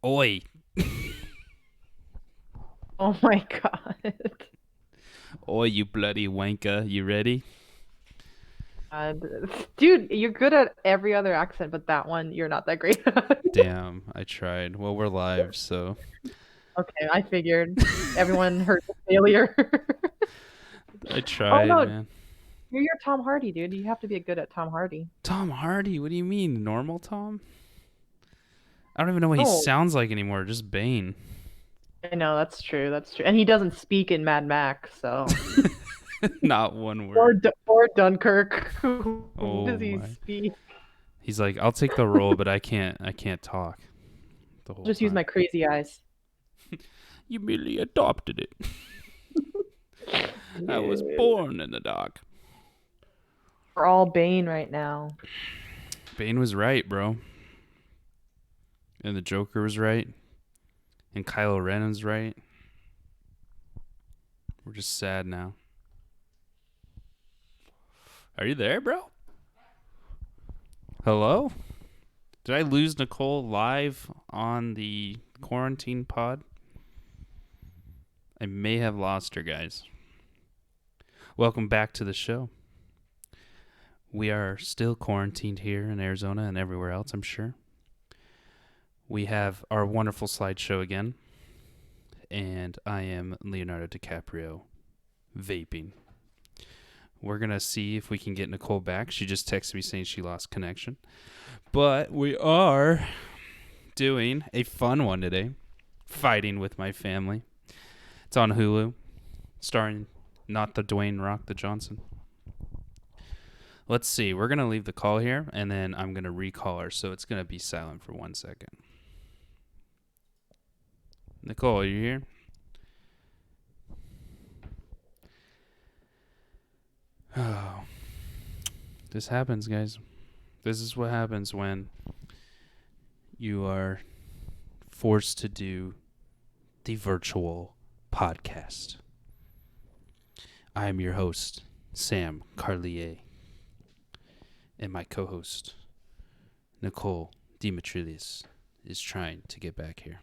Oi. Oh my god. Oi, you bloody wanker. You ready? God. Dude, you're good at every other accent, but that one you're not that great at. Damn, I tried. Well, we're live, so. Okay, I figured everyone heard the failure. I Oh tried, no, man. you're Tom Hardy, dude. You have to be good at Tom Hardy. Tom Hardy, what do you mean? Normal Tom? I don't even know what he Oh, sounds like anymore. Just Bane. I know that's true. That's true. And he doesn't speak in Mad Max, so Not one or word. or Dunkirk. Who Oh does he my. speak? He's like, I'll take the role, but I can't talk the whole Just use time. my crazy eyes. You merely adopted it. I was Yeah. born in the dark. We're all Bane right now. Bane was right, bro. And the Joker was right. And Kylo Ren was right. We're just sad now. Are you there, bro? Hello? Did I lose Nicole live on the quarantine pod? I may have lost her, guys. Welcome back to the show. We are still quarantined here in Arizona and everywhere else, I'm sure. We have our wonderful slideshow again. And I am Leonardo DiCaprio vaping. We're going to see if we can get Nicole back. She just texted me saying she lost connection. But we are doing a fun one today. Fighting with My Family. It's on Hulu. Starring not the Dwayne Rock, the Johnson. Let's see. We're going to leave the call here, and then I'm going to recall her. So it's going to be silent for 1 second. Nicole, are you here? Oh, this happens, guys. This is what happens when you are forced to do the virtual podcast. I am your host, Sam Carlier, and my co-host, Nicole Dimitrilis, is trying to get back here.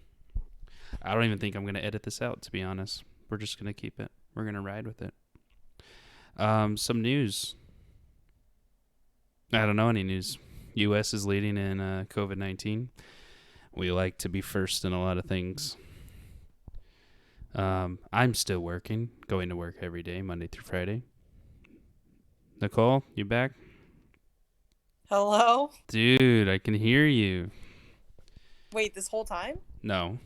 I don't even think I'm going to edit this out, to be honest. We're just going to keep it. We're going to ride with it. Some news. I don't know any news. U.S. is leading in COVID-19. We like to be first in a lot of things. I'm still working, going to work every day, Monday through Friday. Nicole, you back? Hello? Dude, I can hear you. Wait, this whole time? No.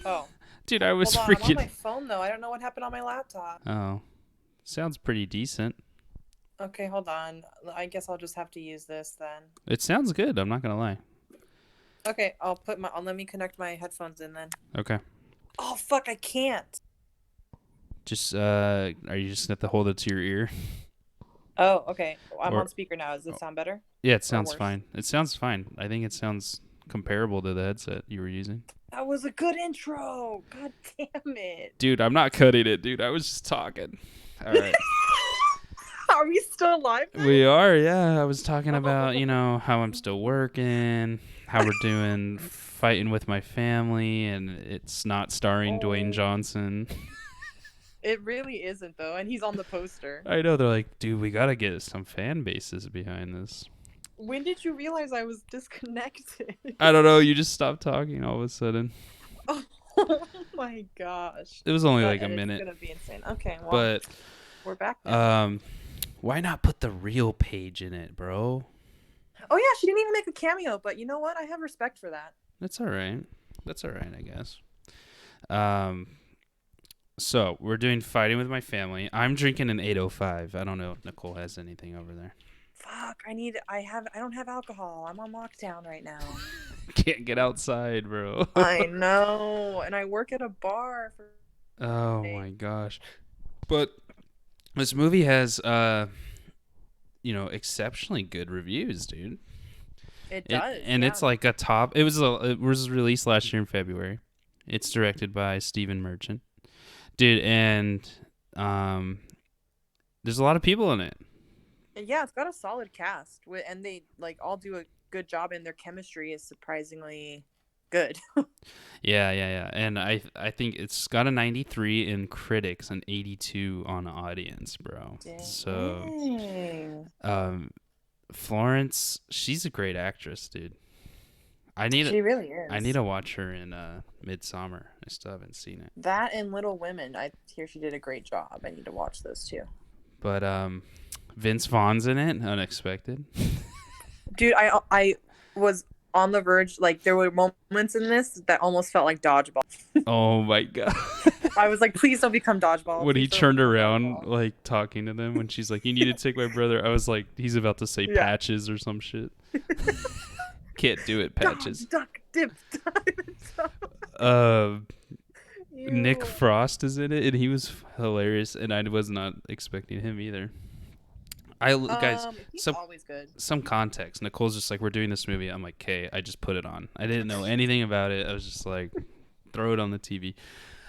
Oh. Dude, I was Hold on, I'm on my freaking... phone though. I don't know what happened on my laptop. Oh. Sounds pretty decent. Okay, hold on. I guess I'll just have to use this then. It sounds good, I'm not going to lie. Okay, let me connect my headphones in then. Okay. Oh fuck, I can't. Just, are you just going to have to hold it to your ear? Oh, okay. I'm Or... on speaker now. Does it sound better? Yeah, it Or sounds worse? fine. It sounds fine. I think it sounds comparable to the headset you were using. That was a good intro. God damn it. Dude, I'm not cutting it, dude. I was just talking. All right. Are we still live now? We are, yeah. I was talking about, Oh. how I'm still working, how we're doing fighting with my family, and it's not starring Dwayne Oh. Johnson. It really isn't though, and he's on the poster. I know, they're like, dude, we gotta get some fan bases behind this. When did you realize I was disconnected? I don't know, you just stopped talking all of a sudden. Oh my gosh. It was only That like a edit's minute. gonna be insane. Okay, well, But we're back now. why not put the real page in it, bro? Oh yeah, she didn't even make a cameo, but you know what? I have respect for that. That's all right. That's all right, I guess. So we're doing fighting with my family. I'm drinking an 805. I don't know if Nicole has anything over there. Fuck, I don't have alcohol. I'm on lockdown right now. Can't get outside, bro. I know, and I work at a bar for Oh my gosh. But this movie has exceptionally good reviews, dude. It does. And Yeah. it's like it was released last year in February. It's directed by Stephen Merchant. Dude, and there's a lot of people in it. Yeah, it's got a solid cast, and they like all do a good job, and their chemistry is surprisingly good. Yeah. And I think it's got a 93 in critics and 82 on audience, bro. So Dang. Florence, she's a great actress, dude. I need She really I is. need to watch her in Midsummer. I still haven't seen it. That and Little Women. I hear she did a great job. I need to watch those too. But Vince Vaughn's in it, unexpected. Dude, I was on the verge. Like there were moments in this that almost felt like dodgeball. Oh my god. I was like, please don't become dodgeball. When he Please don't turned become around, Dodgeball. like talking to them, when she's like, "You need to take my brother," I was like, "He's about to say Yeah. Patches or some shit." Can't do it, Patches. Duck, dip, dive. Nick Ew. Frost is in it, and he was hilarious, and I was not expecting him either. Guys, He's some always good. some context. Nicole's just like, "We're doing this movie." I'm like, "Okay." I just put it on. I didn't know anything about it. I was just like, throw it on the TV.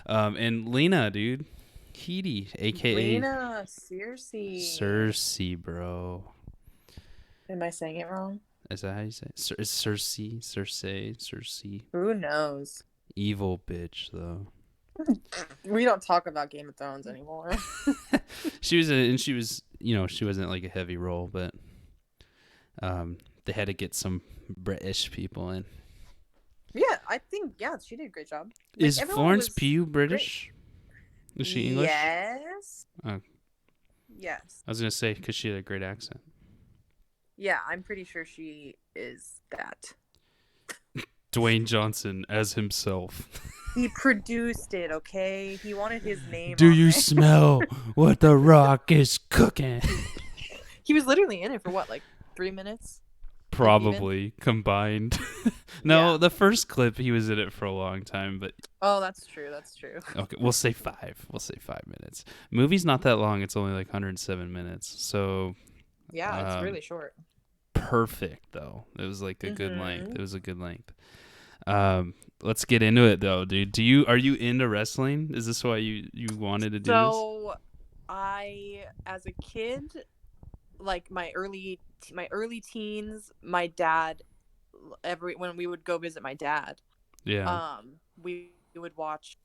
And Lena, dude, Keedy, aka Lena, Cersei. Cersei, bro. Am I saying it wrong? Is that how you say it? Is Cersei? Who knows? Evil bitch, though. We don't talk about Game of Thrones anymore. She was, she wasn't like a heavy role, but they had to get some British people in. Yeah, I think she did a great job. Is everyone Florence was Pugh British? Is she English? Yes. Oh. Yes. I was gonna say because she had a great accent. Yeah, I'm pretty sure she is that. Dwayne Johnson as himself. He produced it, okay? He wanted his name Do on you there. smell what the Rock is cooking? He was literally in it for what, like 3 minutes? Probably combined. No, Yeah. the first clip he was in it for a long time, but Oh, that's true. That's true. okay, we'll say 5. We'll say 5 minutes. Movie's not that long. It's only like 107 minutes. So Yeah, it's really short. perfect though. It was like a good Mhm. length. It was a good length. Let's get into it though, dude. Are you into wrestling? Is this why you wanted to do this? So, as a kid, like my early teens, my dad, when we would go visit my dad, Yeah. we would watch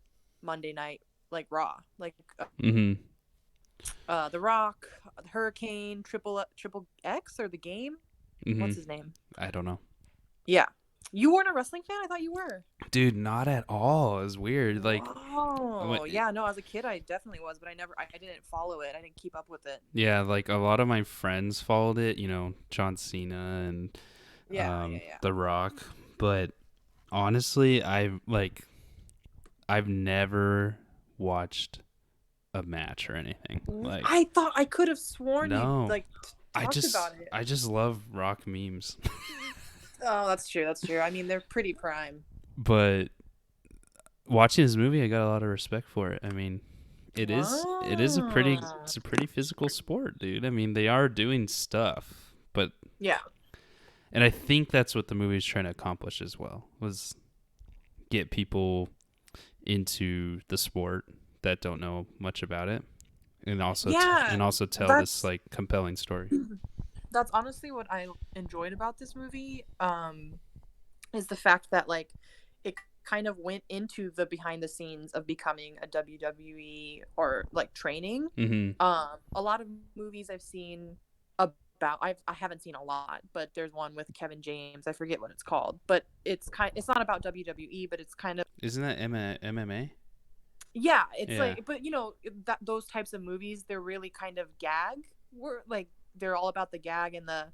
Monday night like Raw, like Mm-hmm. The Rock, the Hurricane, Triple X, or the Game. Mm-hmm. What's his name? I don't know. Yeah, you weren't a wrestling fan. I thought you were. Dude, not at all. It was weird. Like, oh yeah, no. As a kid, I definitely was, but I didn't follow it. I didn't keep up with it. yeah, like a lot of my friends followed it. John Cena and Yeah. The Rock. But honestly, I've never watched a match or anything. Like, I thought I could have sworn No. you like talked about it. I just love Rock memes. Oh, that's true. That's true. I mean, they're pretty prime. But watching this movie, I got a lot of respect for it. I mean, it is a pretty physical sport, dude. I mean, they are doing stuff, but Yeah. and I think that's what the movie's trying to accomplish as well, was get people into the sport that don't know much about it, and also tell this like compelling story. That's honestly what I enjoyed about this movie. Is the fact that like it kind of went into the behind the scenes of becoming a WWE or like training. Mm-hmm. A lot of movies I've seen about I haven't seen a lot, but there's one with Kevin James. I forget what it's called, but it's not about WWE, but it's kind of Isn't that MMA? yeah. It's Yeah. like, but that those types of movies, they're really kind of gag. They're all about the gag and the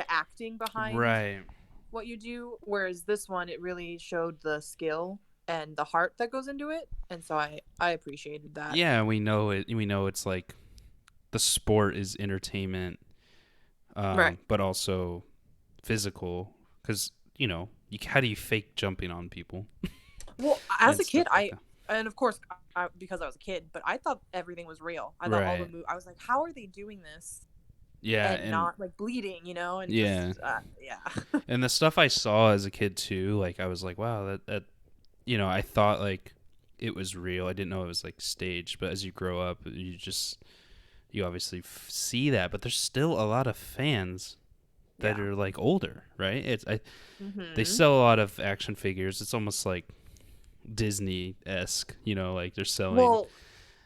acting behind Right. what you do. Whereas this one, it really showed the skill and the heart that goes into it, and so I appreciated that. Yeah, we know it. We know it's like the sport is entertainment, Right. but also physical. Because how do you fake jumping on people? Well, as and a kid, stuff like that? and of course, because I was a kid, but I thought everything was real. I thought all the Right. I was like, how are they doing this? Yeah, and not like bleeding, and Yeah. just, yeah. and the stuff I saw as a kid too, like I was like, wow, that I thought like it was real. I didn't know it was like staged, but as you grow up, you obviously see that, but there's still a lot of fans that Yeah. are like older, right? They Mm-hmm. sell a lot of action figures. It's almost like Disney-esque, like they're selling. Well,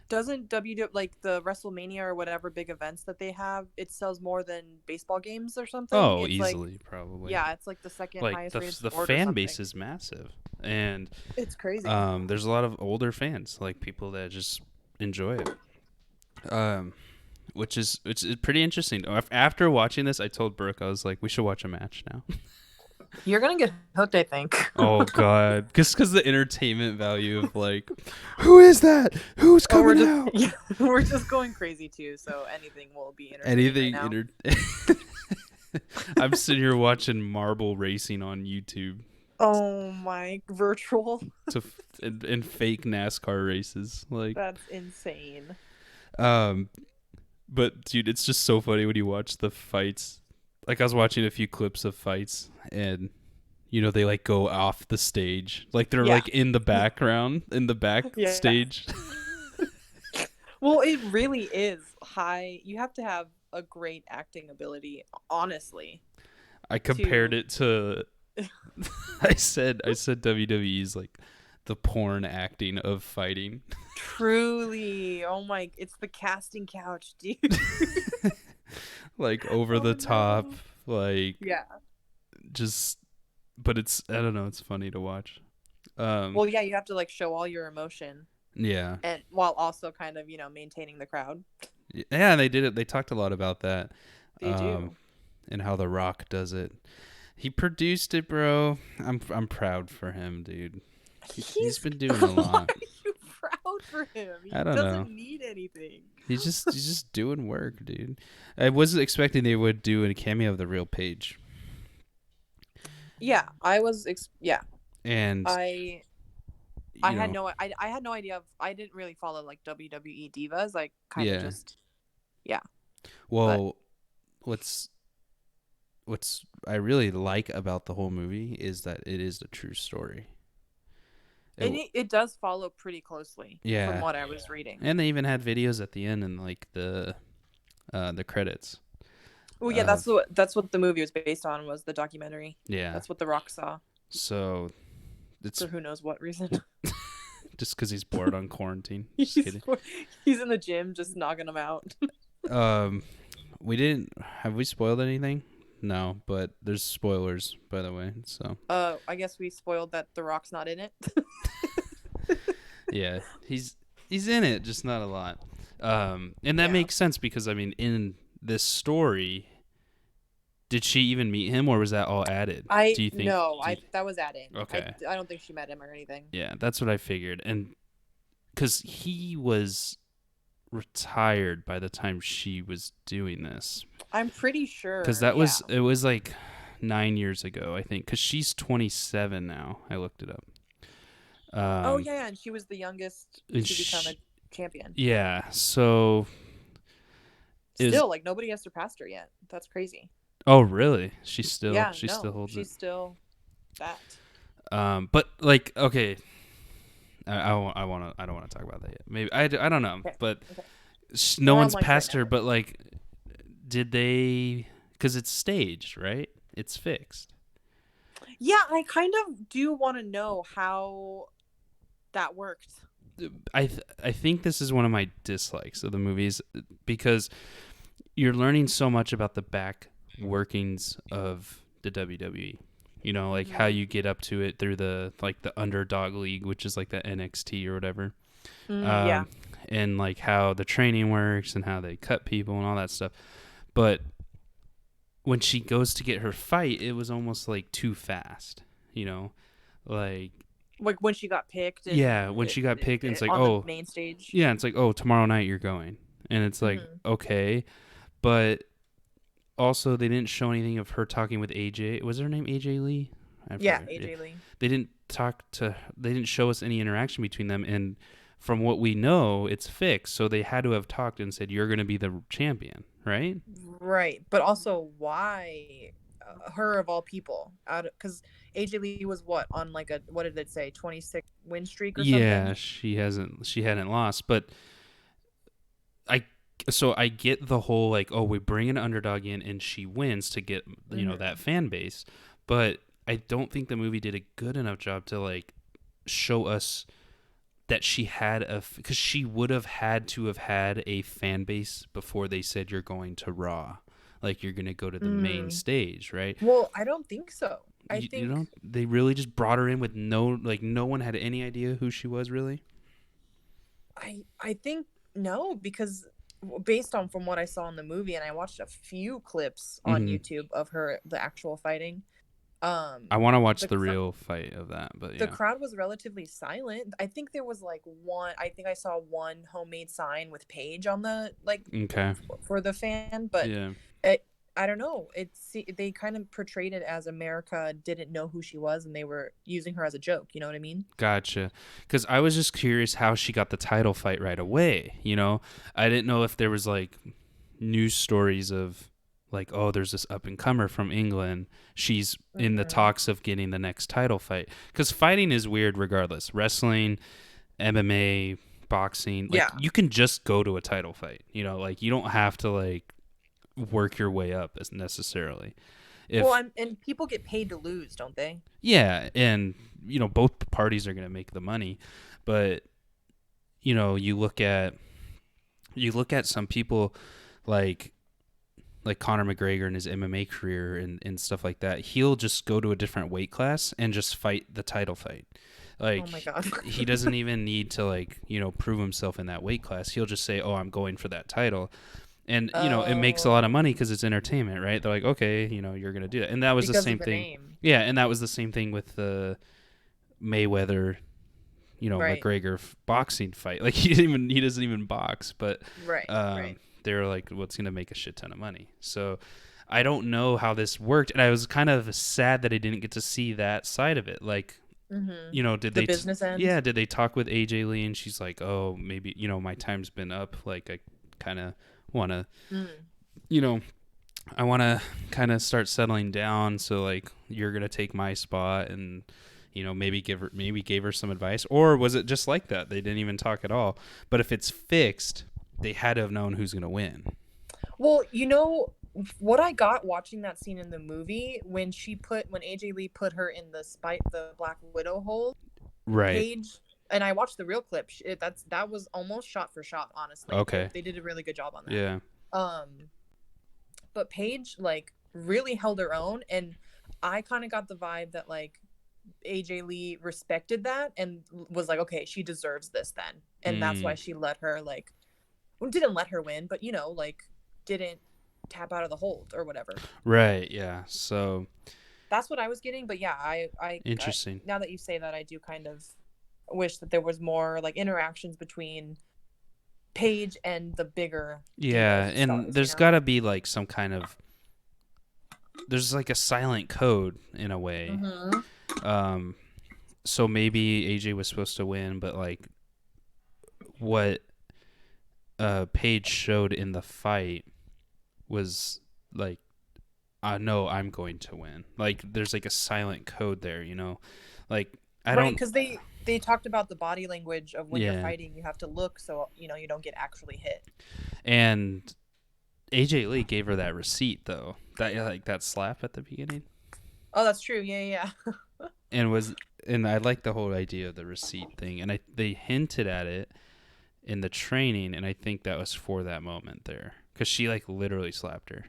doesn't like the WrestleMania or whatever big events that they have, it sells more than baseball games or something? Oh, It's like, easily, probably. yeah, it's like the second Like highest the rated the sport or fan something. base is massive, and It's crazy. there's a lot of older fans, like people that just enjoy it. Which is pretty interesting. After watching this, I told Brooke, I was like, we should watch a match now. You're gonna get hooked, I think. Oh God, just because the entertainment value of like, who is that? Who's Oh, coming out? yeah, we're just going crazy too, so anything will be entertaining Anything right now. I'm sitting here watching marble racing on YouTube Oh my, virtual. and fake NASCAR races. Like, That's insane. but dude, it's just so funny when you watch the fights. Like, I was watching a few clips of fights, and they like go off the stage, like they're Yeah. like in the background, in the backstage. Well, it really is high. You have to have a great acting ability, honestly. I compared it to. I said WWE's like the porn acting of fighting. Truly. Oh my, it's the casting couch, dude. Like over the top, like Yeah. just, but it's, I don't know, it's funny to watch. Well, yeah, you have to like show all your emotion Yeah, and while also kind of, maintaining the crowd. yeah, they did it. They talked a lot about that. They do. And how The Rock does it. He produced it, bro. I'm proud for him, dude. He's been doing a lot. Why are you proud for him? He I don't doesn't know. need anything. He's just doing work, dude. I wasn't expecting they would do a cameo of the real Paige. Yeah, I was. And I had no idea. I didn't really follow like WWE divas. I kind of just. Well, what's I really like about the whole movie is that it is a true story. And it does follow pretty closely. Yeah. From what I was reading. And they even had videos at the end and like the credits. Well, yeah, that's what the movie was based on, was the documentary. Yeah. That's what The Rock saw. So it's For who knows what reason. just because he's bored on quarantine. Just kidding. He's in the gym just knocking them out. Have we spoiled anything? No, but there's spoilers, by the way. So I guess we spoiled that The Rock's not in it. yeah, he's in it, just not a lot. And that makes sense because I mean, in this story, did she even meet him, or was that all added? Do you think? That was added. Okay. I don't think she met him or anything. Yeah, that's what I figured, and because he was retired by the time she was doing this. I'm pretty sure. Because it was like 9 years ago, I think. Because she's 27 now. I looked it up. Oh yeah, and she was the youngest to become a champion. Yeah, so Still, like nobody has surpassed her yet. That's crazy. Oh really? She still still holds it. She's still that. But like, okay, I don't want to talk about that yet. Maybe I don't know, Okay. but Okay. No We're one's on mic passed right her. now. But like, did they? Because it's staged, right? It's fixed. Yeah, I kind of do want to know how that worked. I think this is one of my dislikes of the movies because you're learning so much about the back workings of the WWE. You know, like how you get up to it through the Underdog League, which is like the NXT or whatever. Yeah. And like how the training works and how they cut people and all that stuff. But when she goes to get her fight, it was almost like too fast, you know, like when she got picked. When she got picked, and it's like, on the main stage. Yeah, it's like, oh, tomorrow night you're going. And it's like, okay. But also they didn't show anything of her talking with AJ. Was her name AJ Lee? AJ Lee. They didn't show us any interaction between them. And from what we know, it's fixed. So they had to have talked and said, you're going to be the champion, right? Right. But also, why her of all people? Because AJ Lee was on like what did it say, 26 win streak or something? Yeah, she hadn't lost, but so I get the whole like, oh, we bring an underdog in and she wins to get that fan base, but I don't think the movie did a good enough job to like show us that she had because she would have had to have had a fan base before they said you're going to Raw, like you're going to go to the main stage, right? Well, I don't think so. I think you know, they really just brought her in with no one had any idea who she was, really. I think no, because based on from what I saw in the movie, and I watched a few clips on YouTube of the actual fighting. I want to watch the real fight of that, but the crowd was relatively silent. I think there was like I think I saw one homemade sign with Paige on the for the fan, but I don't know. They kind of portrayed it as America didn't know who she was and they were using her as a joke. You know what I mean? Gotcha. Because I was just curious how she got the title fight right away. You know, I didn't know if there was like news stories of like, oh, there's this up and comer from England. She's in the talks of getting the next title fight. Because fighting is weird regardless. Wrestling, MMA, boxing, like you can just go to a title fight. You know, like you don't have to like work your way up as necessarily. And people get paid to lose, don't they? Yeah, and you know both parties are going to make the money, but you know you look at some people like Conor McGregor and his MMA career and stuff like that. He'll just go to a different weight class and just fight the title fight. Like, oh my God. He doesn't even need to like prove himself in that weight class. He'll just say, "Oh, I'm going for that title." And, it makes a lot of money because it's entertainment, right? They're like, okay, you're going to do that. And that was the same thing. Name. Yeah, and that was the same thing with the Mayweather, McGregor boxing fight. Like, he doesn't even box. But right. they were like, well, it's going to make a shit ton of money. So I don't know how this worked. And I was kind of sad that I didn't get to see that side of it. Like, did they business end? Yeah, did they talk with AJ Lee? And she's like, oh, maybe, my time's been up. Like, I kind of want to I want to kind of start settling down, so like you're gonna take my spot and maybe gave her some advice, or was it just like that they didn't even talk at all? But if it's fixed, they had to have known who's gonna win. Well, what I got watching that scene in the movie when AJ Lee put her in the Black Widow hole, right? Paige. And I watched the real clip. That was almost shot for shot, honestly. Okay. They did a really good job on that. Yeah. But Paige like really held her own, and I kind of got the vibe that like AJ Lee respected that and was like, okay, she deserves this then, and that's why she didn't let her win, but didn't tap out of the hold or whatever. Right. Yeah. So. That's what I was getting, but yeah, Interesting. Now that you say that, I do kind of wish that there was more like interactions between Paige and the bigger and stars, there's got to be like some kind of there's like a silent code in a way. So maybe AJ was supposed to win, but like what Paige showed in the fight was like, no, I'm going to win. Like there's like a silent code there, like because they talked about the body language of when you're fighting, you have to look so you don't get actually hit. And AJ Lee gave her that receipt though, that slap at the beginning. Oh, that's true. Yeah. and I like the whole idea of the receipt thing, and they hinted at it in the training, and I think that was for that moment there because she like literally slapped her.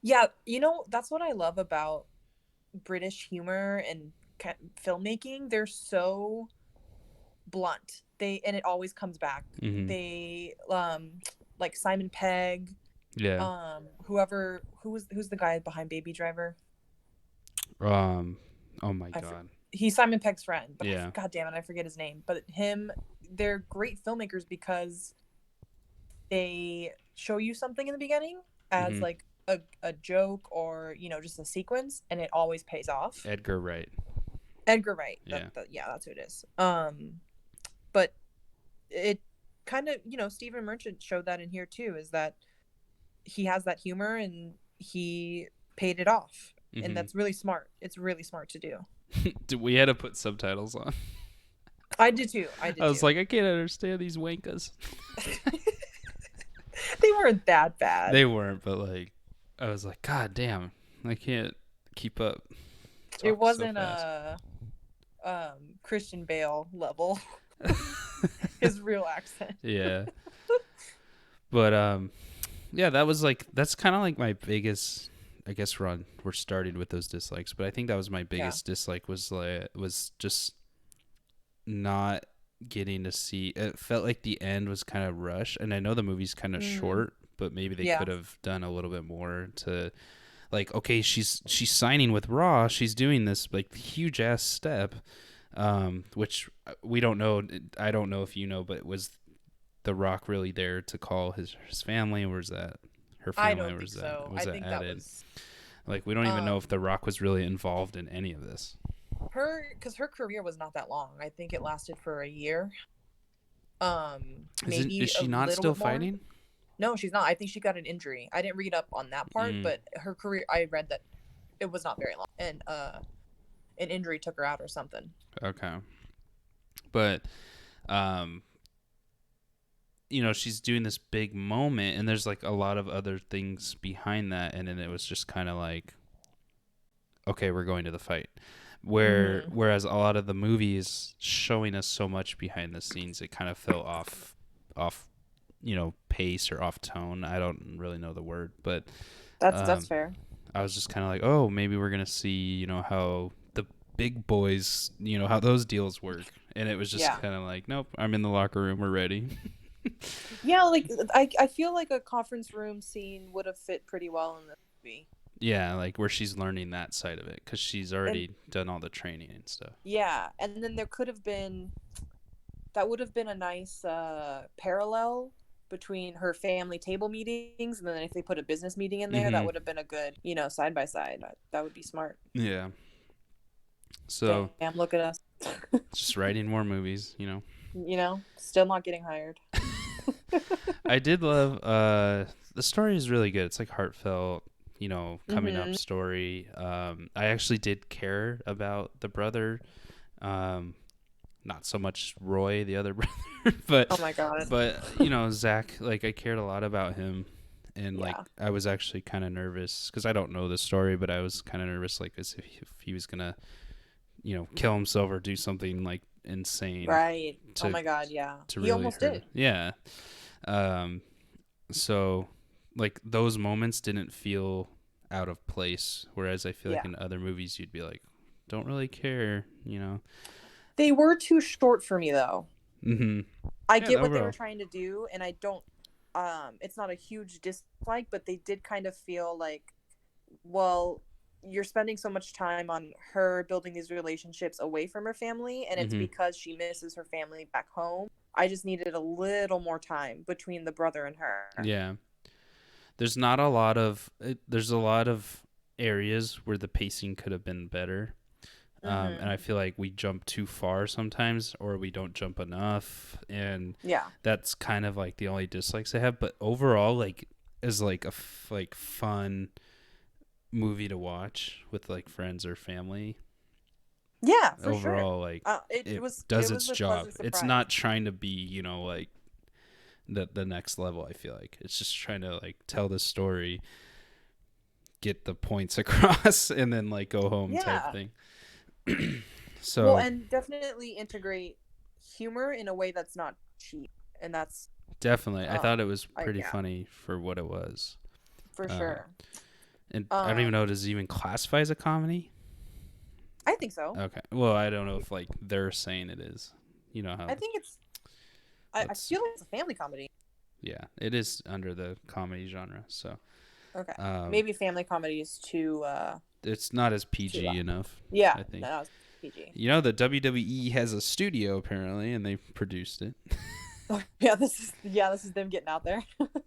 Yeah, that's what I love about British humor and filmmaking. They're so blunt. And it always comes back. They like Simon Pegg. Yeah. Who's the guy behind Baby Driver? Oh my God. He's Simon Pegg's friend, but yeah. God damn it, I forget his name. But they're great filmmakers because they show you something in the beginning as like a joke or just a sequence, and it always pays off. Edgar Wright. Yeah, that's who it is. But it kind of Stephen Merchant showed that in here too, is that he has that humor and he paid it off, and that's really smart. It's really smart to do. We had to put subtitles on. I did too. I was like, I can't understand these wankas. They weren't that bad. They weren't, but like I was like, God damn, I can't keep up. It Talk so wasn't fast. Christian Bale level. His real accent. Yeah. But yeah, that's kind of like my biggest. I guess we're starting with those dislikes, but I think that was my biggest dislike was just not getting to see. It felt like the end was kind of rushed, and I know the movie's kind of short, but maybe they could have done a little bit more to, like, okay, she's signing with Raw, she's doing this like huge ass step, which we don't know. I don't know if you know, but was The Rock really there to call his family, or was that her family? I don't think so. Was I that think added? that was Like, we don't even know if The Rock was really involved in any of this. because her career was not that long. I think it lasted for a year. Is she not still fighting? No, she's not. I think she got an injury. I didn't read up on that part, but her career, I read that it was not very long, and an injury took her out or something. Okay, but you know, she's doing this big moment, and there's like a lot of other things behind that, and then it was just kind of like, okay, we're going to the fight. Whereas a lot of the movies showing us so much behind the scenes, it kind of fell off, you know, pace or off tone. I don't really know the word, but that's fair. I was just kind of like, oh, maybe we're gonna see, you know, how the big boys, you know, how those deals work, and it was just kind of like, nope, I'm in the locker room, we're ready. Yeah, like I feel like a conference room scene would have fit pretty well in the movie. Yeah, like where she's learning that side of it because she's already done all the training and stuff. Yeah, and then that would have been a nice parallel between her family table meetings, and then if they put a business meeting in there, that would have been a good, you know, side by side. That would be smart. Yeah. So damn, look at us. Just writing more movies, you know. You know, still not getting hired. I did love the story is really good. It's like heartfelt, you know, coming up story. I actually did care about the brother. Not so much Roy, the other brother, but oh my god. But you know, Zach, like I cared a lot about him, and like I was actually kind of nervous because I don't know the story, but I was kind of nervous, like as if he was gonna, you know, kill himself or do something like insane. Right. Oh my god, yeah. He really almost did. Yeah. So like those moments didn't feel out of place, whereas I feel like in other movies you'd be like, don't really care, you know. They were too short for me though. I get what they were overall. trying to do, and I don't it's not a huge dislike, but they did kind of feel like, well, you're spending so much time on her building these relationships away from her family, and it's because she misses her family back home. I just needed a little more time between the brother and her. Yeah. There's a lot of areas where the pacing could have been better. And I feel like we jump too far sometimes, or we don't jump enough, and that's kind of like the only dislikes I have. But overall, like, is like a fun movie to watch with like friends or family. Yeah, for overall, sure. like it does its job. It's not trying to be, you know, like the next level. I feel like it's just trying to like tell the story, get the points across, and then like go home type thing. So well, and definitely integrate humor in a way that's not cheap, and that's definitely I thought it was pretty funny for what it was, for sure. And I don't even know, does it even classify as a comedy? I think so. Okay, well, I don't know if like they're saying it is, you know how I think it's I feel like it's a family comedy. Yeah, it is under the comedy genre, so okay, maybe family comedy is too it's not as PG enough. Yeah, I think. No, it's PG. You know, the WWE has a studio apparently, and they produced it. Yeah, this is them getting out there.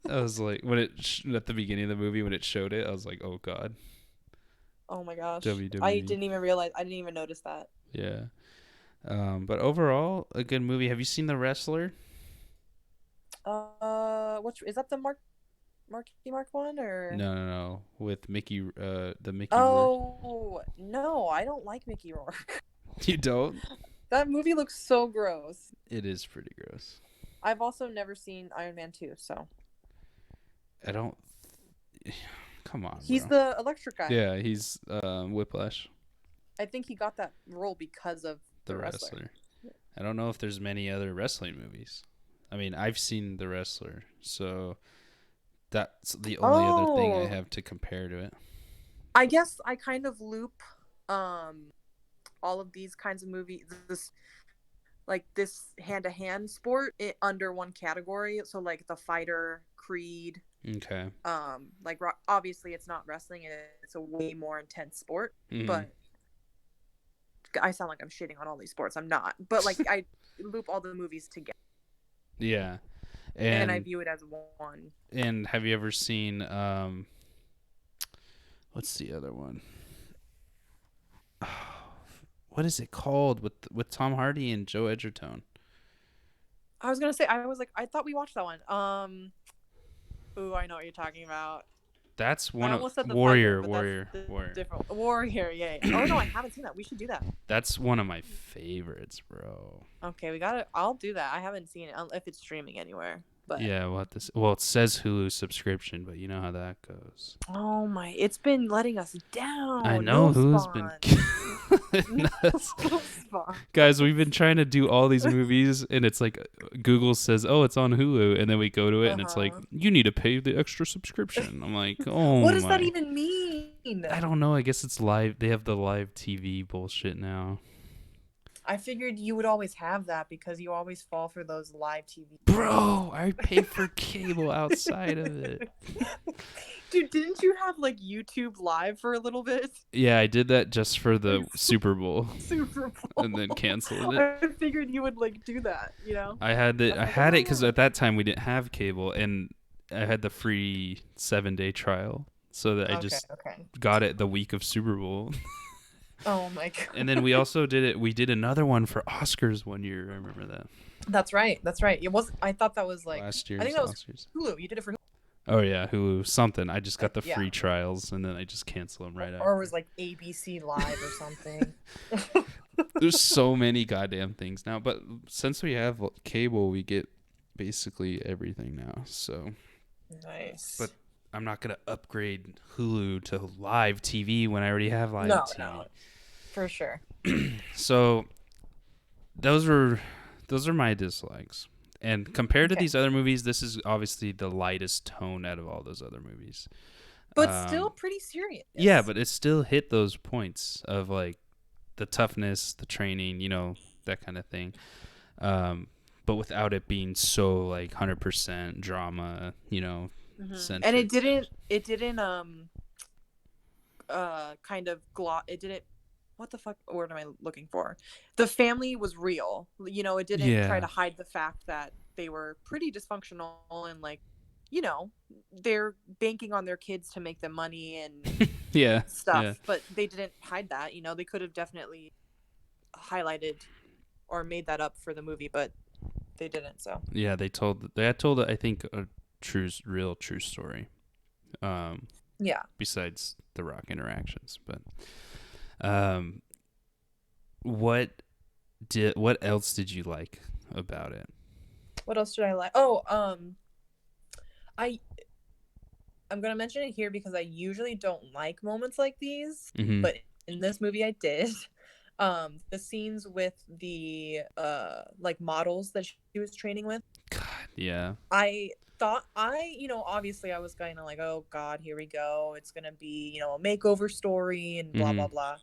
I was like, when it at the beginning of the movie when it showed it, I was like, oh god. Oh my gosh. WWE. I didn't even notice that. Yeah. But overall, a good movie. Have you seen The Wrestler? Is that the Marky Mark one or No. With Mickey, the Mickey. Oh Rourke. No, I don't like Mickey Rourke. You don't? That movie looks so gross. It is pretty gross. I've also never seen Iron Man 2, so. I don't. Come on, He's bro. the electric guy. Yeah, he's Whiplash, I think he got that role because of the the wrestler. wrestler. I don't know if there's many other wrestling movies. I mean, I've seen The Wrestler, so that's the only other thing I Oh. have to compare to it. I guess I kind of loop all of these kinds of movies, this hand-to-hand sport under one category. So like The Fighter, Creed, Okay. obviously it's not wrestling, it's a way more intense sport, Mhm. but I sound like I'm shitting on all these sports. I'm not, but like I loop all the movies together Yeah. and I view it as one. And have you ever seen what's the other one? What is it called with Tom Hardy and Joe Edgerton? I was gonna say, I thought we watched that one. Ooh, I know what you're talking about. That's one I of almost said The Warrior, Fighter, but Warrior, that's the Warrior. different Warrior. Yeah. Oh no, I haven't seen that. We should do that. That's one of my favorites, bro. Okay, we gotta. I'll do that. I haven't seen it if it's streaming anywhere. But Yeah, we'll have to well, it says Hulu subscription, but you know how that goes. oh my, it's been letting us down. I know No Hulu's Spawn. been nuts. No Spawn. Guys, we've been trying to do all these movies, and it's like Google says, "Oh, it's on Hulu," and then we go to it, and it's like, "You need to pay the extra subscription." I'm like, "Oh, What does my." that even mean? I don't know. I guess it's live. They have the live TV bullshit now. I figured you would always have that because you always fall for those live TV. Bro, I pay for cable outside of it. Dude, didn't you have like YouTube Live for a little bit? Yeah, I did that just for the Super Bowl, Super Bowl. and then canceled it. I figured you would like do that, you know? I had it That's like, because at that time we didn't have cable, and I had the free 7-day trial, so that I just okay. got it the week of Super Bowl. Oh my god. And then we also did it. We did another one for Oscars one year. I remember that. That's right. It was. I thought that was like Last year's I think that was Oscars. Hulu. You did it for Hulu, Oh yeah, Hulu something. I just got the Yeah. free trials, and then I just cancel them right or after. it was like ABC Live or something. There's so many goddamn things now, but since we have cable, we get basically everything now. So Nice. But I'm not gonna upgrade Hulu to live TV when I already have live TV. No, for sure. So those are my dislikes. And compared to Okay. these other movies, this is obviously the lightest tone out of all those other movies. But still pretty serious. Yeah, but it still hit those points of like the toughness, the training, that kind of thing. But without it being so like 100% drama, centric. And it didn't kind of it didn't, what the fuck word am I looking for? The family was real. It didn't try to hide the fact that they were pretty dysfunctional and like, they're banking on their kids to make them money and yeah, stuff. yeah. But they didn't hide that. They could have definitely highlighted or made that up for the movie, but they didn't. So Yeah, they had told I think a real true story. yeah. Besides the Rock interactions, but what else did you like about it? What else did I like? I'm gonna mention it here because I usually don't like moments like these, Mhm. but in this movie I did. The scenes with the like models that she was training with. God, yeah. I thought obviously I was kind of like, oh god, here we go. It's gonna be a makeover story and blah blah blah.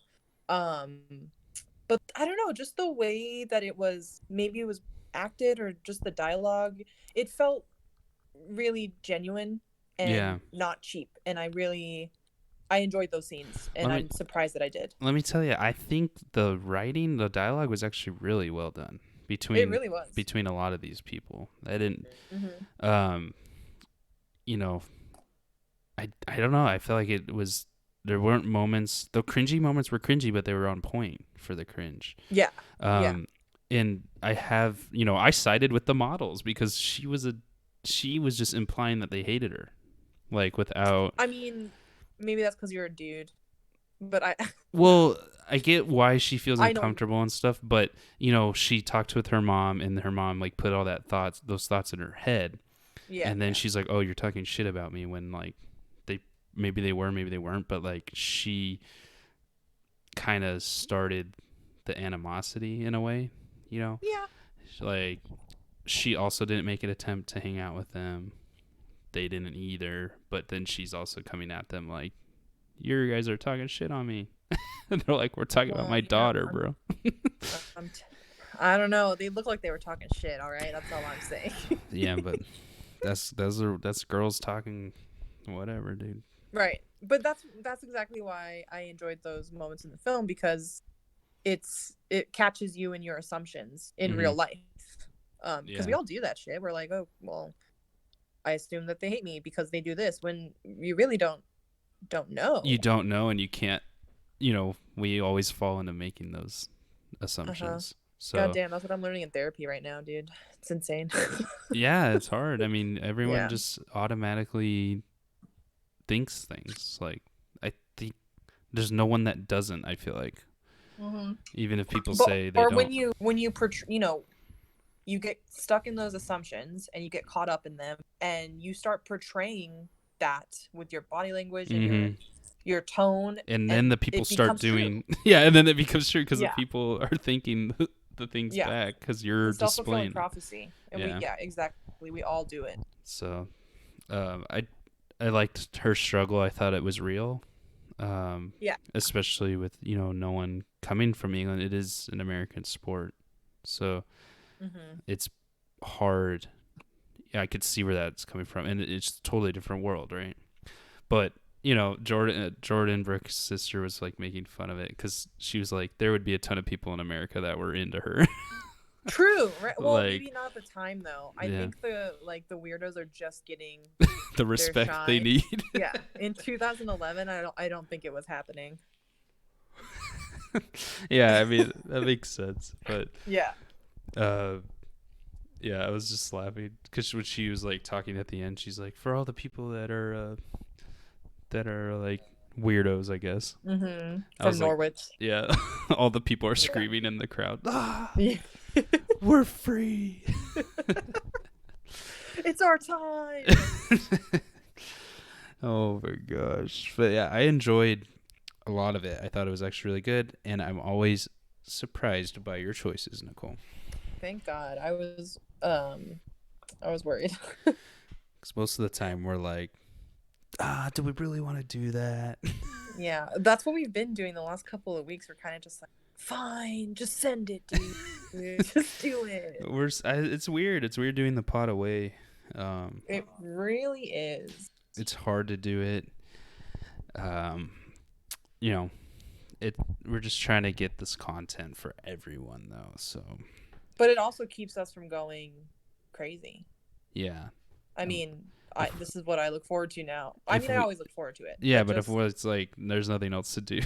But I don't know, just the way that it was, maybe it was acted or just the dialogue, it felt really genuine and not cheap, and I enjoyed those scenes, and I'm surprised that I did. Let me tell you, I think the dialogue was actually really well done between It really was. between a lot of these people. I didn't Mhm. I don't know, I feel like there weren't moments, the cringy moments were cringy, but they were on point for the cringe. Yeah. And I have, I sided with the models because she was just implying that they hated her. Like without, I mean, maybe that's because you're a dude, but well, I get why she feels I know. uncomfortable and stuff, but she talked with her mom, and her mom like put all those thoughts in her head. Yeah. And then yeah. she's like, "Oh, you're talking shit about me," when like maybe they were, maybe they weren't, but like she kind of started the animosity in a way, you know? Yeah. Like she also didn't make an attempt to hang out with them. They didn't either, but then she's also coming at them like, "You guys are talking shit on me." And they're like, "We're talking about Well, my yeah, daughter, bro." I'm I don't know. They look like they were talking shit. All right, that's all I'm saying. Yeah, but that's girls talking whatever, dude. Right, but that's exactly why I enjoyed those moments in the film, because it catches you in your assumptions in real Mhm. life. Because we Yeah. all do that shit. We're like, oh well, I assume that they hate me because they do this, when you really don't know. You don't know, and you can't, we always fall into making those Uh-huh. assumptions. God So damn, that's what I'm learning in therapy right now, dude. It's insane. yeah, it's hard. I mean, everyone Yeah. just automatically thinks things. Like, I think there's no one that doesn't, I feel like. Mm-hmm. Even if people But, say they or don't. when you you get stuck in those assumptions and you get caught up in them, and you start portraying that with your body language and Mhm. your tone, And then the people it start becomes true. doing yeah, and then it becomes true because the Yeah. people are thinking the things Yeah. back because you're It's self-fulfilling displaying it. prophecy. And Yeah. yeah, exactly. We all do it. So I liked her struggle. I thought it was real. Yeah. Especially with no one coming from England. It is an American sport, so Mm-hmm. it's hard. Yeah, I could see where that's coming from, and it's a totally different world, right? But Jordan Brooks' sister was like making fun of it because she was like, there would be a ton of people in America that were into her. True. Right. Well, Like, maybe not at the time though. I yeah. think the weirdos are just getting The respect they shine. need. Yeah. In 2011, I don't think it was happening. Yeah, I mean that makes sense, but Yeah. yeah, I was just laughing because when she was like talking at the end, she's like, for all the people that are like weirdos, I guess. Mm-hmm. I From was like, Norwich. yeah, all the people are Yeah. screaming in the crowd. Ah, Yeah. we're free. It's our time. Oh my gosh. But yeah, I enjoyed a lot of it. I thought it was actually really good, and I'm always surprised by your choices, Nicole. Thank God. I was worried. Because most of the time we're like, do we really want to do that? Yeah, that's what we've been doing the last couple of weeks. We're kind of just like, fine, just send it, dude. Just do it. It's weird. It's weird doing the pod away. It really is. It's hard to do it. We're just trying to get this content for everyone though. So But it also keeps us from going crazy. yeah. I mean, this is what I look forward to now. I If mean, I always look forward to it. Yeah, but if it's like there's nothing else to do.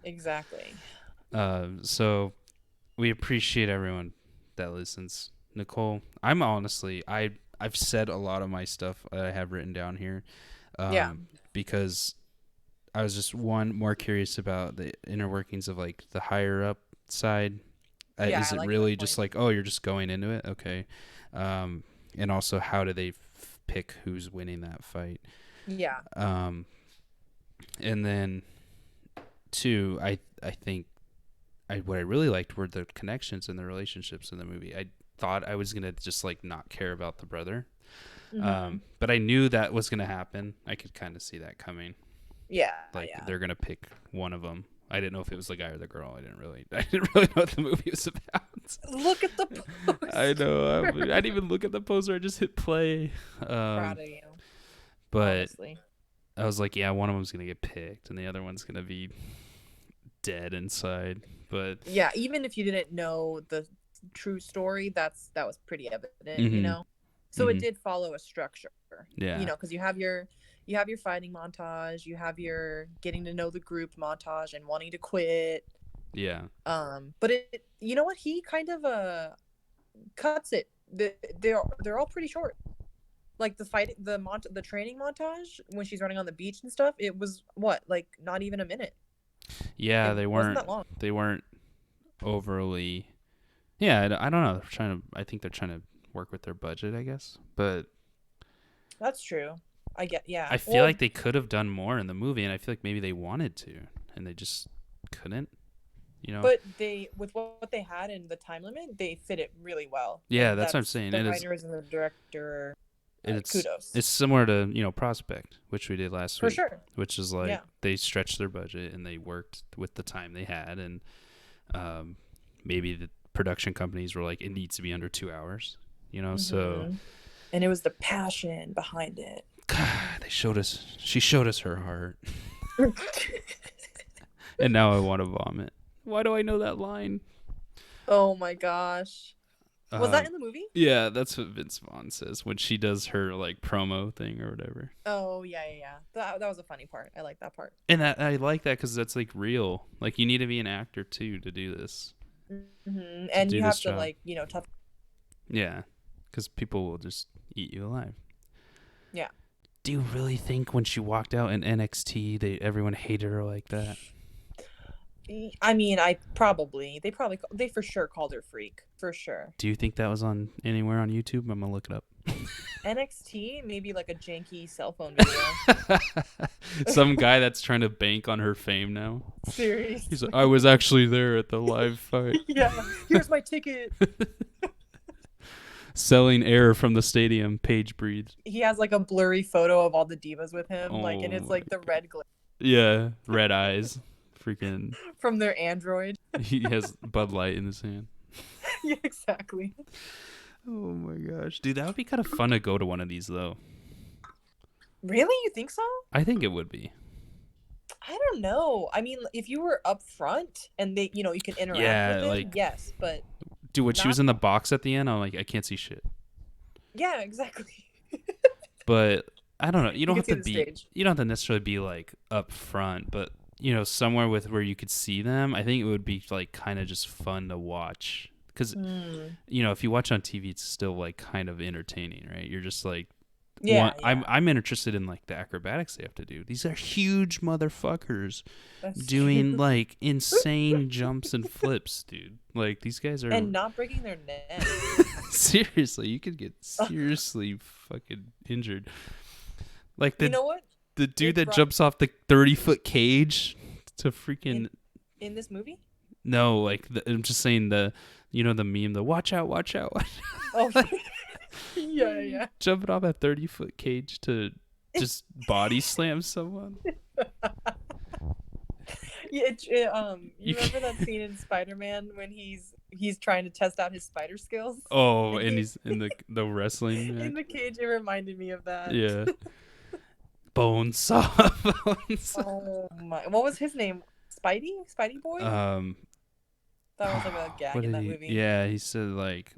Exactly. So we appreciate everyone that listens. Nicole, I've said a lot of my stuff that I have written down here. Yeah. Because I was just more curious about the inner workings of like the higher up side. Yeah, is I it like really that just point. like, oh, you're just going into it? Okay. And also how do they pick who's winning that fight? Yeah. And then two, I think what I really liked were the connections and the relationships in the movie. I thought I was gonna just like not care about the brother, Mm-hmm. but I knew that was gonna happen. I could kind of see that coming. Yeah. Like yeah. they're gonna pick one of them. I didn't know if it was the guy or the girl. I didn't really know what the movie was about. Look at the poster. I know. I didn't even look at the poster. I just hit play. Proud of you. But Honestly. I was like, yeah, one of them's gonna get picked, and the other one's gonna be dead inside. But Yeah, even if you didn't know the true story, that was pretty evident, you Mhm. know. So Mhm. it did follow a structure. Yeah. You know, because you have your fighting montage, you have your getting to know the group montage and wanting to quit. Yeah. But it, you know what, he kind of cuts it. They're all pretty short. Like the training montage when she's running on the beach and stuff, it was what, like not even a minute. Yeah, It they wasn't weren't. that long. They weren't overly. Yeah, I don't know. I think they're trying to work with their budget, I guess. But That's true. I get, yeah. I feel like they could have done more in the movie, and I feel like maybe they wanted to, and they just couldn't. You know. But they, with what they had in the time limit, they fit it really well. Yeah, And that's what I'm saying. The It is. writers and the director, It's kudos. It's similar to Prospect, which we did last For week, sure. which is like Yeah. they stretched their budget and they worked with the time they had, and maybe the production companies were like, it needs to be under 2 hours, So And it was the passion behind it. God, she showed us her heart, and now I want to vomit. Why do I know that line? Oh my gosh. Was that in the movie? Yeah, that's what Vince Vaughn says when she does her like promo thing or whatever. Oh yeah. That was a funny part. I like that part. And I like that because that's like real. Like you need to be an actor too to do this. And do you have this to job. like tough. Yeah, because people will just eat you alive. Yeah. Do you really think when she walked out in NXT, everyone hated her like that? I mean, they for sure called her freak, for sure. Do you think that was on anywhere on YouTube? I'm gonna look it up. NXT, maybe like a janky cell phone video. Some guy that's trying to bank on her fame now. Serious. He's like, I was actually there at the live fight. Yeah, here's my ticket. Selling air from the stadium, Paige breathed. He has like a blurry photo of all the divas with him, and it's like the red glare. Yeah, red eyes. Freaking. From their Android. He has Bud Light in his hand. Yeah, exactly. Oh my gosh. Dude, that would be kind of fun to go to one of these, though. Really? You think so? I think it would be. I don't know. I mean, if you were up front and you can interact with it, yes, but... Dude, when she was in the box at the end, I'm like, I can't see shit. Yeah, exactly. But, I don't know. You don't have to stage. You don't have to necessarily be, like, up front, but... somewhere where you could see them, I think it would be like kind of just fun to watch. Because, if you watch on TV, it's still like kind of entertaining, right? You're just like, yeah. I'm interested in like the acrobatics they have to do. These are huge motherfuckers That's doing true. like insane jumps and flips, dude. Like these guys are. And not breaking their neck. Seriously, you could get seriously fucking injured. Like You know what? The dude that jumps off the 30-foot cage to freaking... In this movie? No, like, I'm just saying the meme, the watch out, watch out, watch out. Oh, yeah. Jumping off a 30-foot cage to just body slam someone. Yeah, you remember that scene in Spider-Man when he's trying to test out his spider skills? Oh, and he's in the wrestling match. In the cage, it reminded me of that. Yeah. Bonesaw. Oh my! What was his name? Spidey Boy. That was like a gag in that movie. Yeah, he said like,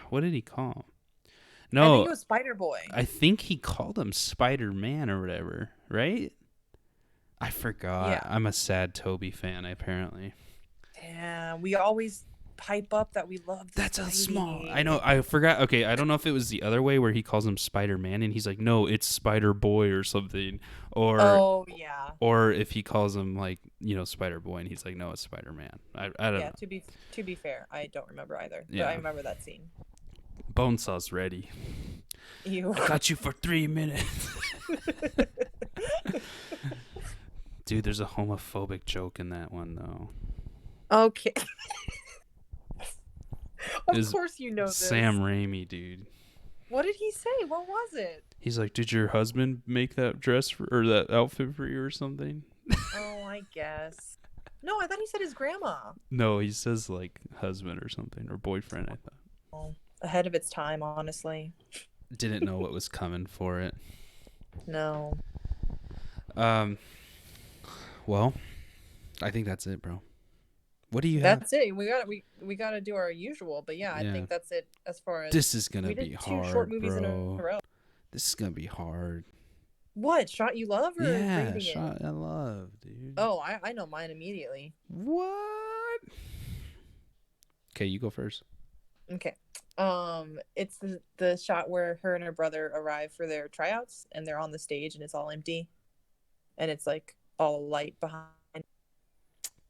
what did he call him? I No, think it was Spider Boy. I think he called him Spider-Man or whatever, right? I forgot. Yeah. I'm a sad Toby fan, apparently. Damn, we always hype up that we love. That's a Spidey. small. I know. I forgot. Okay, I don't know if it was the other way where he calls him Spider-Man and he's like, no, it's Spider-Boy or something, or Oh yeah. or if he calls him like Spider-Boy and he's like, no, it's Spider-Man. I don't know. To be fair, I don't remember either. Yeah. But I remember that scene. Bonesaw's ready. Ew. I got you for 3 minutes. Dude, there's a homophobic joke in that one though. Okay. Of Is course you know this. Sam Raimi, dude. What did he say? What was it? He's like, did your husband make that dress or that outfit for you or something? Oh, I guess. No, I thought he said his grandma. No, he says like husband or something or boyfriend, I thought. Oh, ahead of its time, honestly. Didn't know what was coming for it. No. Well, I think that's it, bro. What do you have? That's it. We gotta do our usual, but yeah, I think that's it as far as This is gonna we be did hard, 2 short movies in a bro. row. This is gonna be hard. What? Shot You Love or Yeah, rating shot it? I love, dude. Oh, I know mine immediately. What? Okay, you go first. Okay. It's the shot where her and her brother arrive for their tryouts and they're on the stage and it's all empty. And it's like all light behind. I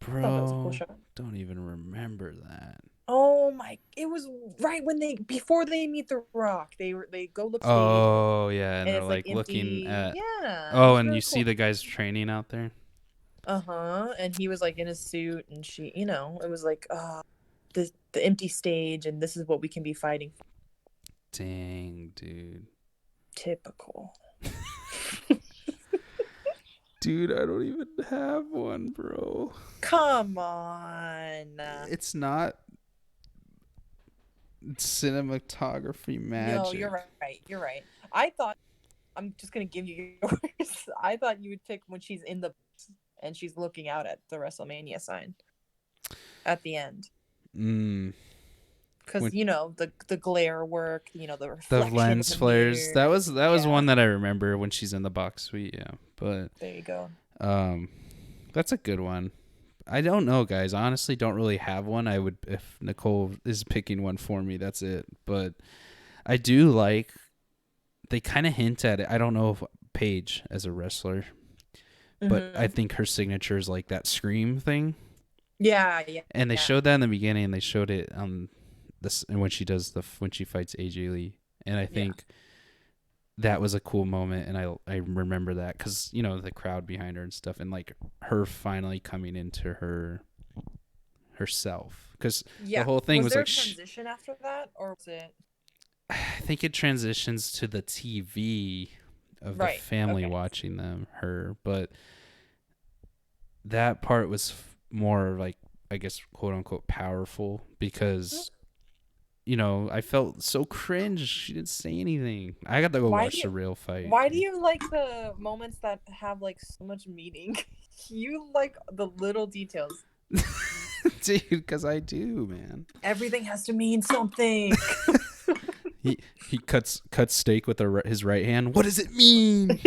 thought that was a cool Bro, shot. don't even remember that. Oh Oh my! It was right when before they meet The Rock. They go look stage, Oh yeah, and and they're it's like like looking empty. at. Yeah. It Oh, was and really you see cool. the guys training out there. And he was like in his suit, and she, it was like, the empty stage, and this is what we can be fighting for. Dang, dude. Typical. Dude, I don't even have one, bro. Come on. It's not cinematography magic. No, you're right. You're right. I thought I'm just gonna give you yours. I thought you would pick when she's in the and she's looking out at the WrestleMania sign at the end. Because the glare work, the The reflection lens in the flares. mirror. That was Yeah. one that I remember when she's in the box suite. Yeah, but There you go. that's a good one. I don't know, guys. Honestly, don't really have one. I would if Nicole is picking one for me. That's it. But I do like. They kind of hint at it. I don't know if Paige as a wrestler, but I think her signature is like that scream thing. Yeah. And they showed that in the beginning. And they showed it on this, and when she fights AJ Lee, and I think that was a cool moment, and I remember that because the crowd behind her and stuff, and like her finally coming into herself, because the whole thing was there like a transition after that, or was it? I think it transitions to the TV of the family watching her, but that part was more like, I guess, quote unquote powerful because I felt so cringe. She didn't say anything. I got to go watch the real fight. Why do you like the moments that have like so much meaning? You like the little details. Dude, because I do, man. Everything has to mean something. He cuts steak with his right hand. What does it mean?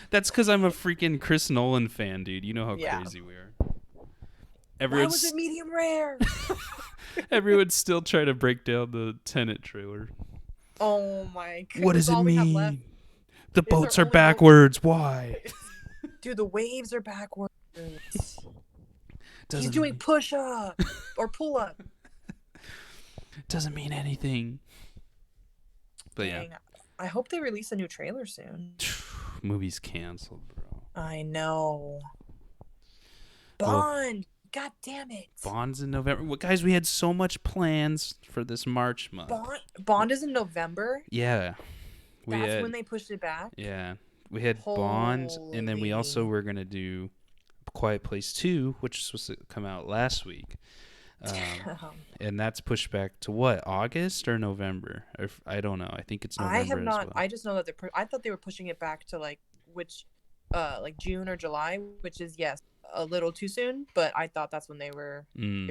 That's because I'm a freaking Chris Nolan fan, dude. You know how crazy we are. Why was it medium rare? Everyone's still trying to break down the Tenet trailer. Oh my god. What does it mean? The boats are backwards. Why? Dude, the waves are backwards. He's doing push-up or pull-up. Doesn't mean anything. But Dang. Yeah. I hope they release a new trailer soon. Movie's canceled, bro. I know. Bond. God damn it. Bond's in November. Well, guys, we had so much plans for this March month. Bond is in November? Yeah. That's when they pushed it back? Yeah. We had Bond, and then we also were going to do Quiet Place 2, which was supposed to come out last week. And that's pushed back to what, August or November? I don't know. I think it's November. I have not. As well. I just know that I thought they were pushing it back to like June or July, which is a little too soon. But I thought that's when they were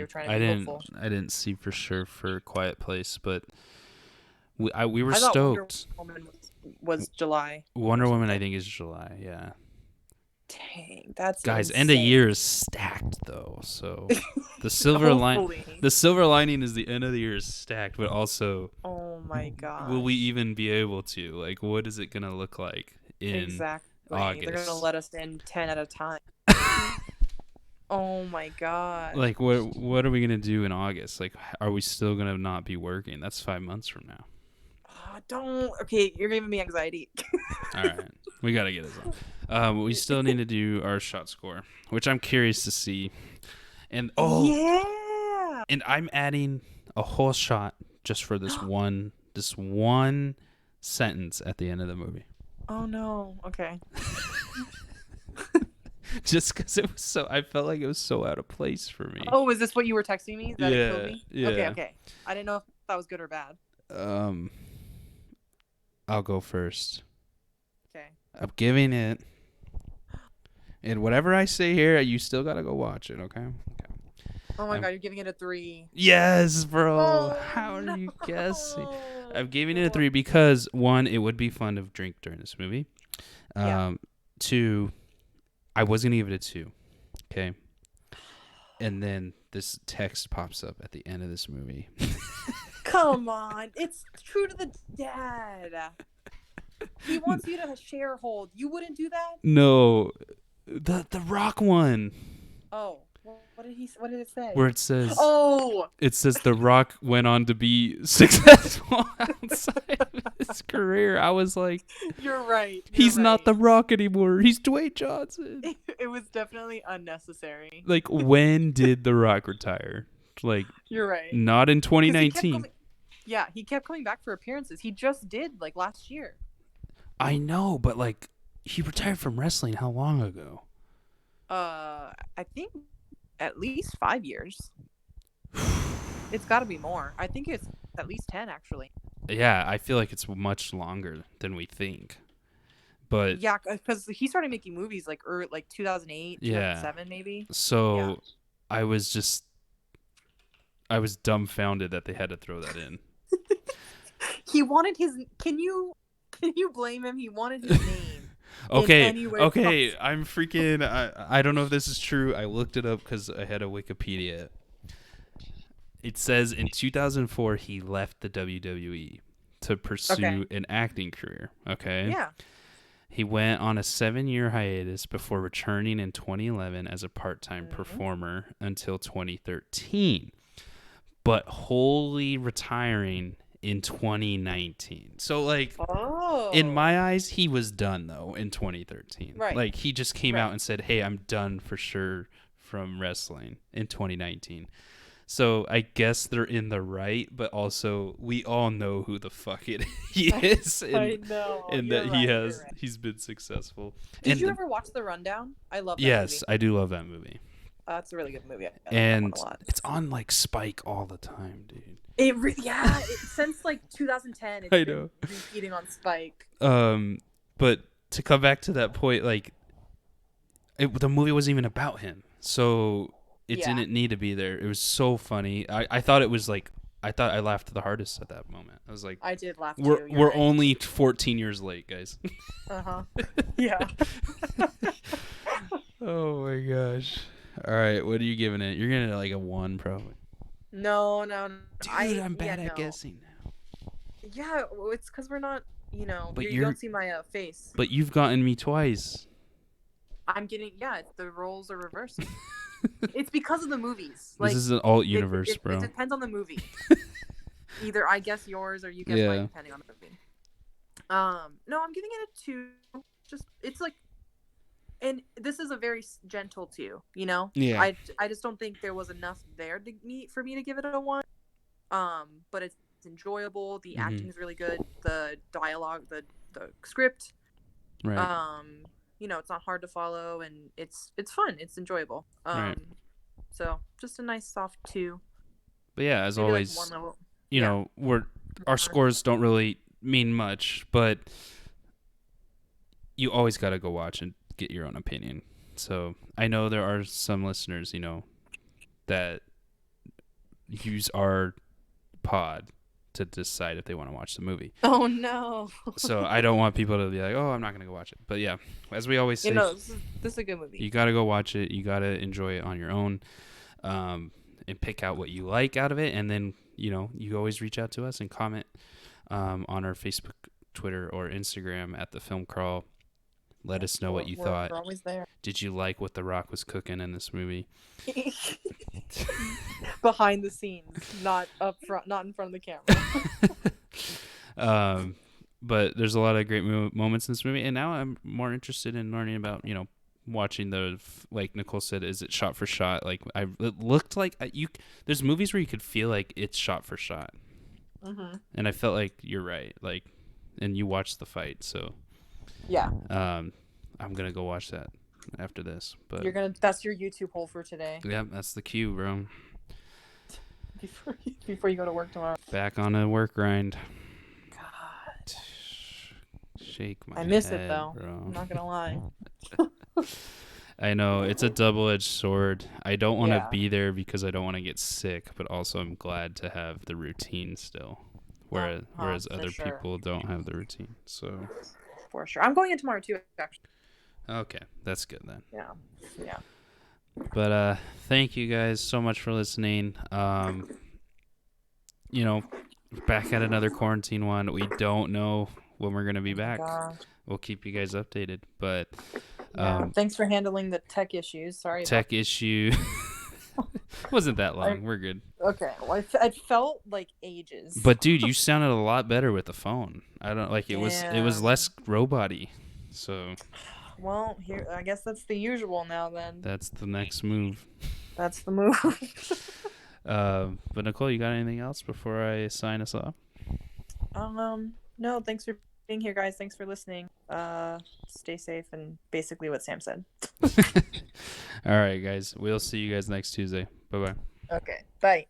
trying to be hopeful. I didn't see for sure for Quiet Place, but we were I stoked. Wonder Woman was July. Wonder Woman, I think, is July. Yeah. Dang, that's guys. insane. End of year is stacked though, so the silver lining is the end of the year is stacked, but also, oh my god, will we even be able to, like, what is it gonna look like in August? They're gonna let us in 10 at a time. Oh my god, like what are we gonna do in August? Like, are we still gonna not be working? That's 5 months from now. Okay, you're giving me anxiety. All right, we gotta get this on. We still need to do our shot score, which I'm curious to see. And yeah, and I'm adding a whole shot just for this one sentence at the end of the movie. Oh no. Okay. Just because it was I felt like it was so out of place for me. Oh, is this what you were texting me? That it killed me? Yeah. Okay. I didn't know if that was good or bad. I'll go first. Okay. I'm giving it. And whatever I say here, you still gotta go watch it, okay? Oh my god, you're giving it a 3. Yes, bro. How are you guessing? I'm giving it a 3 because 1, it would be fun to drink during this movie. 2, I was gonna give it a 2. Okay. And then this text pops up at the end of this movie. Come on, it's true to the dad. He wants you to sharehold. You wouldn't do that? No, the Rock one. Oh, What did it say? where it says Oh, The Rock went on to be successful outside of his career. I was like, you're right. he's not The Rock anymore. He's Dwayne Johnson. It was definitely unnecessary. Like, when did The Rock retire? Like, You're right. not in 'Cause he kept 2019. coming- Yeah, he kept coming back for appearances. He just did like last year. I know, but like, he retired from wrestling how long ago? I think at least 5 years. It's got to be more. I think it's at least 10 actually. Yeah, I feel like it's much longer than we think. But Yeah, because he started making movies like 2008, Yeah. 2007 maybe. so Yeah. I was dumbfounded that they had to throw that in. He wanted his. Can you blame him? He wanted his name. Okay, any way okay, possible. I'm freaking. I don't know if this is true. I looked it up because I had a Wikipedia. It says in 2004 he left the WWE to pursue Okay. an acting career. Okay. Yeah. He went on a 7-year hiatus before returning in 2011 as a part-time Mhm. performer until 2013, but wholly retiring in 2019. So, like, Oh. in my eyes, he was done, though, in 2013. Right. Like, he just came Right. out and said, hey, I'm done for sure from wrestling in 2019. So I guess they're in the right, but also we all know who the fuck he is. I know. And You're that right, you're right. he's been successful. Did And you ever watch The Rundown? I love that yes, movie. I do love that movie. That's a really good movie. I like that And one a lot. it's on like Spike all the time, dude. Since like 2010, it's I been know. repeating on Spike. But to come back to that point, like the movie wasn't even about him, so it Yeah. didn't need to be there. It was so funny. I thought it was like I laughed the hardest at that moment. I was like, I did laugh too. we're right. only 14 years late, guys. Uh-huh. Yeah. Oh my gosh. All right, what are you giving it? You're giving it like a 1 probably. No. Dude, I'm bad at guessing now. Yeah, well, it's because we're not, But you you're- don't see my face. But you've gotten me twice. I'm getting, the roles are reversed. It's because of the movies. Like, This is an alt it- universe, it bro. depends on the movie. Either I guess yours or you guess Yeah. mine, depending on the movie. No, I'm giving it a 2. Just, it's like, and this is a very gentle 2, Yeah. I just don't think there was enough there for me to give it a 1. But it's enjoyable. The Mhm. acting is really good. The dialogue, the script, Right. it's not hard to follow, and it's fun. It's enjoyable. Right. So just a nice soft 2. But yeah, as Maybe always, like 1 level. you yeah. know, our scores don't really mean much, but you always got to go watch and get your own opinion. So I know there are some listeners, that use our pod to decide if they want to watch the movie. Oh no. So I don't want people to be like, oh, I'm not going to go watch it. But yeah, as we always say, this is a good movie. you got to go watch it. You got to enjoy it on your own, and pick out what you like out of it. And then, you always reach out to us and comment on our Facebook, Twitter, or Instagram at The Film Crawl. Let us know what you thought. We're always there. Did you like what The Rock was cooking in this movie? Behind the scenes, not up front, not in front of the camera. But there's a lot of great moments in this movie. And now I'm more interested in learning about, watching like Nicole said, is it shot for shot? Like it looked like there's movies where you could feel like it's shot for shot. Mm-hmm. And I felt like you're right. Like, and you watched the fight. So, Yeah. I'm going to go watch that after this, but that's your YouTube hole for today. yeah, that's the cue, bro. Before you go to work tomorrow. Back on a work grind. God. Shake my I miss it head, though. bro. I'm not gonna lie. I know it's a double-edged sword. I don't want to Yeah. be there because I don't want to get sick, but also I'm glad to have the routine still, whereas for other sure. people don't have the routine. So For sure. I'm going in tomorrow too, actually. okay, that's good then. Yeah. But thank you guys so much for listening. Back at another quarantine one. We don't know when we're gonna be back. Gosh. We'll keep you guys updated. But Yeah. Thanks for handling the tech issues. Sorry. tech issue. Wasn't that long. We're good. Okay, well, it felt like ages. But dude, you sounded a lot better with the phone. I don't like it was Damn. less robot-y. So Well, here I guess that's the usual now. Then that's the next move. that's the move. But Nicole, you got anything else before I sign us off? No, thanks for being here, guys. Thanks for listening. Stay safe and basically what Sam said. All right, guys. We'll see you guys next Tuesday. Bye-bye. Okay, bye.